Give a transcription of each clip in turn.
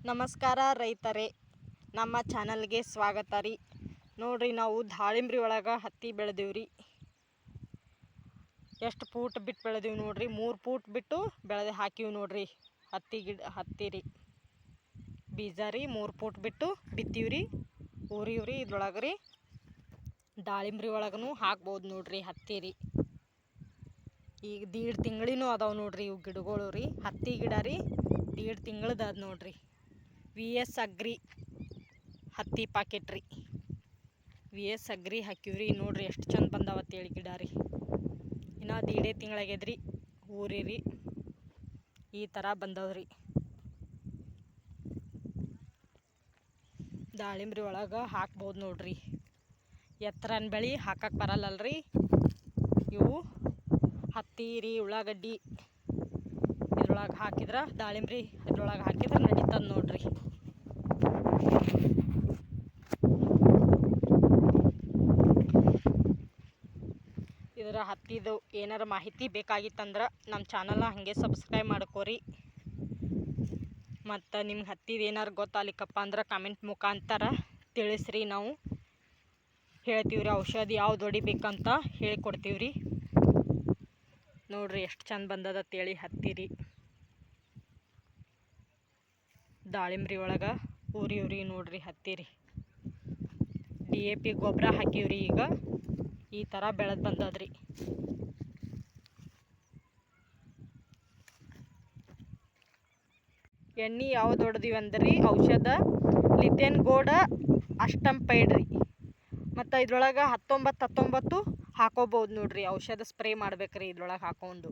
ನಮಸ್ಕಾರ ರೈತರೇ, ನಮ್ಮ ಚಾನಲ್ಗೆ ಸ್ವಾಗತ ರೀ. ನೋಡ್ರಿ, ನಾವು ದಾಳಿಂಬ್ರಿ ಒಳಗೆ ಹತ್ತಿ ಬೆಳೆದೀವ್ರಿ. ಎಷ್ಟು ಫೂಟ್ ಬಿಟ್ಟು ಬೆಳೆದೀವಿ ನೋಡ್ರಿ. 3 ಫೂಟ್ ಬಿಟ್ಟು ಹಾಕಿವಿ ನೋಡ್ರಿ. ಹತ್ತಿ ರೀ ಬೀಜ ರೀ 3 ಫೂಟ್ ಬಿಟ್ಟು ಬಿತ್ತೀವ್ರಿ, ಊರಿವ್ರಿ. ಇದ್ರೊಳಗೆ ರೀ ದಾಳಿಂಬ್ರಿ ಒಳಗೂ ಹಾಕ್ಬೋದು ನೋಡ್ರಿ ಹತ್ತಿ ರೀ. ಈಗ 1.5 ತಿಂಗಳಿನೂ ಅದಾವೆ ನೋಡ್ರಿ ಇವು ಗಿಡಗಳು ರೀ. ಹತ್ತಿ ಗಿಡ ರೀ 1.5 ತಿಂಗಳದ ಅದ ನೋಡ್ರಿ. VS ಅಗ್ರಿ ಹತ್ತಿ ಪಾಕೆಟ್ ರೀ. VS ಅಗ್ರಿ ಹಾಕಿವ್ರಿ. ನೋಡ್ರಿ ಎಷ್ಟು ಚಂದ ಬಂದಾವತ್ತೇಳಿ ಗಿಡ ರೀ. ಇನ್ನು 1.5 ತಿಂಗಳಾಗ್ಯದ್ರಿ ಊರಿರಿ. ಈ ಥರ ಬಂದವ್ರಿ. ದಾಳಿಂಬ್ರಿ ಒಳಗೆ ಹಾಕ್ಬೋದು ನೋಡ್ರಿ. ಎತ್ತರನ ಬೆಳೆ ಹಾಕಕ್ಕೆ ಬರಲ್ಲಲ್ರಿ. ಇವು ಹತ್ತಿ ರೀ, ಉಳ್ಳಾಗಡ್ಡಿ ಇದ್ರೊಳಗೆ ಹಾಕಿದ್ರೆ, ದಾಳಿಂಬ್ರಿ ಇದ್ರೊಳಗೆ ಹಾಕಿದ್ರೆ ನಡೀತದೆ ನೋಡ್ರಿ. ಇದರ ಹತ್ತಿದು ಏನಾರ ಮಾಹಿತಿ ಬೇಕಾಗಿತ್ತಂದ್ರೆ ನಮ್ಮ ಚಾನಲ್ನ ಹಾಗೆ ಸಬ್ಸ್ಕ್ರೈಬ್ ಮಾಡ್ಕೋರಿ. ಮತ್ತು ನಿಮ್ಗೆ ಹತ್ತಿದು ಏನಾರು ಗೊತ್ತಾಗ್ಲಿಕ್ಕಪ್ಪ ಅಂದ್ರೆ ಕಮೆಂಟ್ ಮುಖಾಂತರ ತಿಳಿಸ್ರಿ. ನಾವು ಹೇಳ್ತೀವ್ರಿ, ಔಷಧಿ ಯಾವ್ದು ಹೊಡಿಬೇಕಂತ ಹೇಳಿಕೊಡ್ತೀವ್ರಿ. ನೋಡ್ರಿ ಎಷ್ಟು ಚಂದ ಬಂದದತ್ತೇಳಿ ಹತ್ತಿ ರೀ. ದಾಳಿಂಬ್ರಿ ಒಳಗೆ ಊರಿ ನೋಡ್ರಿ ಹತ್ತಿ ರೀ. DAP ಗೊಬ್ಬರ ಹಾಕಿವ್ರಿ. ಈಗ ಈ ಥರ ಬೆಳೆದು ಬಂದದ್ರಿ. ಎಣ್ಣೆ ಯಾವ್ದು ಹೊಡೆದಿವಿ ಅಂದ್ರಿ, ಔಷಧ ಲಿಥೇನ್ ಗೋಲ್ಡ್ ಅಷ್ಟಂಪೈಡ್ ರೀ. ಮತ್ತು ಇದ್ರೊಳಗೆ 19 ಹಾಕೋಬೋದು ನೋಡ್ರಿ. ಔಷಧ ಸ್ಪ್ರೇ ಮಾಡ್ಬೇಕ್ರಿ ಇದ್ರೊಳಗೆ ಹಾಕೊಂಡು.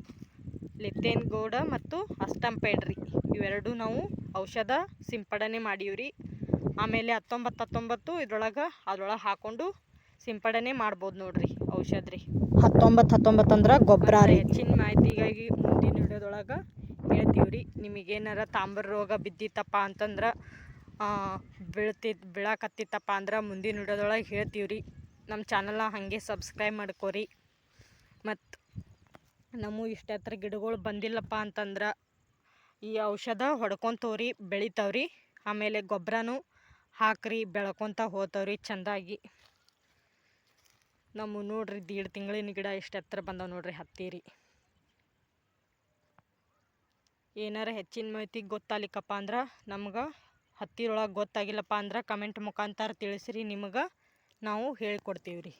ಲಿಥೇನ್ ಗೋಲ್ಡ್ ಮತ್ತು ಅಷ್ಟಂಪೈಡ್ ರೀ, ಇವೆರಡು ನಾವು ಔಷಧ ಸಿಂಪಡಣೆ ಮಾಡೀವ್ರಿ. ಆಮೇಲೆ 19 ಅದ್ರೊಳಗೆ ಹಾಕೊಂಡು ಸಿಂಪಡಣೆ ಮಾಡ್ಬೋದು ನೋಡ್ರಿ ಔಷಧ ರೀ. 19 ಅಂದ್ರೆ ಗೊಬ್ಬರ ರೀ. ಹೆಚ್ಚಿನ ಮಾಹಿತಿಗಾಗಿ ಮುಂದಿನ ವಿಡಿಯೋದೊಳಗೆ ಹೇಳ್ತೀವ್ರಿ. ನಿಮಗೇನಾರ ತಾಂಬರ ರೋಗ ಬಿದ್ದಿತ್ತಪ್ಪ ಅಂತಂದ್ರೆ, ಬೀಳಕತ್ತಿತ್ತಪ್ಪ ಅಂದ್ರೆ ಮುಂದಿನ ವಿಡಿಯೋದೊಳಗೆ ಹೇಳ್ತೀವ್ರಿ. ನಮ್ಮ ಚಾನಲ್ನ ಹಾಗೆ ಸಬ್ಸ್ಕ್ರೈಬ್ ಮಾಡ್ಕೋರಿ. ಮತ್ತು ನಮ್ಮ ಇಷ್ಟತ್ರ ಗಿಡಗಳು ಬಂದಿಲ್ಲಪ್ಪ ಅಂತಂದ್ರೆ ಈ ಔಷಧ ಹೊಡ್ಕೊತವ್ರಿ, ಬೆಳಿತಾವ್ರಿ. ಆಮೇಲೆ ಗೊಬ್ಬರನೂ ಹಾಕ್ರಿ, ಬೆಳ್ಕೊತ ಹೋಗ್ತಾವ್ರಿ ಚೆಂದಾಗಿ. ನಮ್ಮ ನೋಡ್ರಿ 1.5 ತಿಂಗಳಿನ ಗಿಡ ಎಷ್ಟು ಎತ್ತರ ಬಂದಾವ ನೋಡ್ರಿ ಹತ್ತಿ ರೀ. ಏನಾರ ಹೆಚ್ಚಿನ ಮಾಹಿತಿ ಗೊತ್ತಾಗ್ಲಿಕ್ಕಪ್ಪ ಅಂದ್ರೆ, ನಮ್ಗೆ ಹತ್ತಿರೊಳಗೆ ಗೊತ್ತಾಗಿಲ್ಲಪ್ಪ ಅಂದ್ರೆ ಕಮೆಂಟ್ ಮುಖಾಂತರ ತಿಳಿಸ್ರಿ. ನಿಮಗೆ ನಾವು ಹೇಳ್ಕೊಡ್ತೀವ್ರಿ.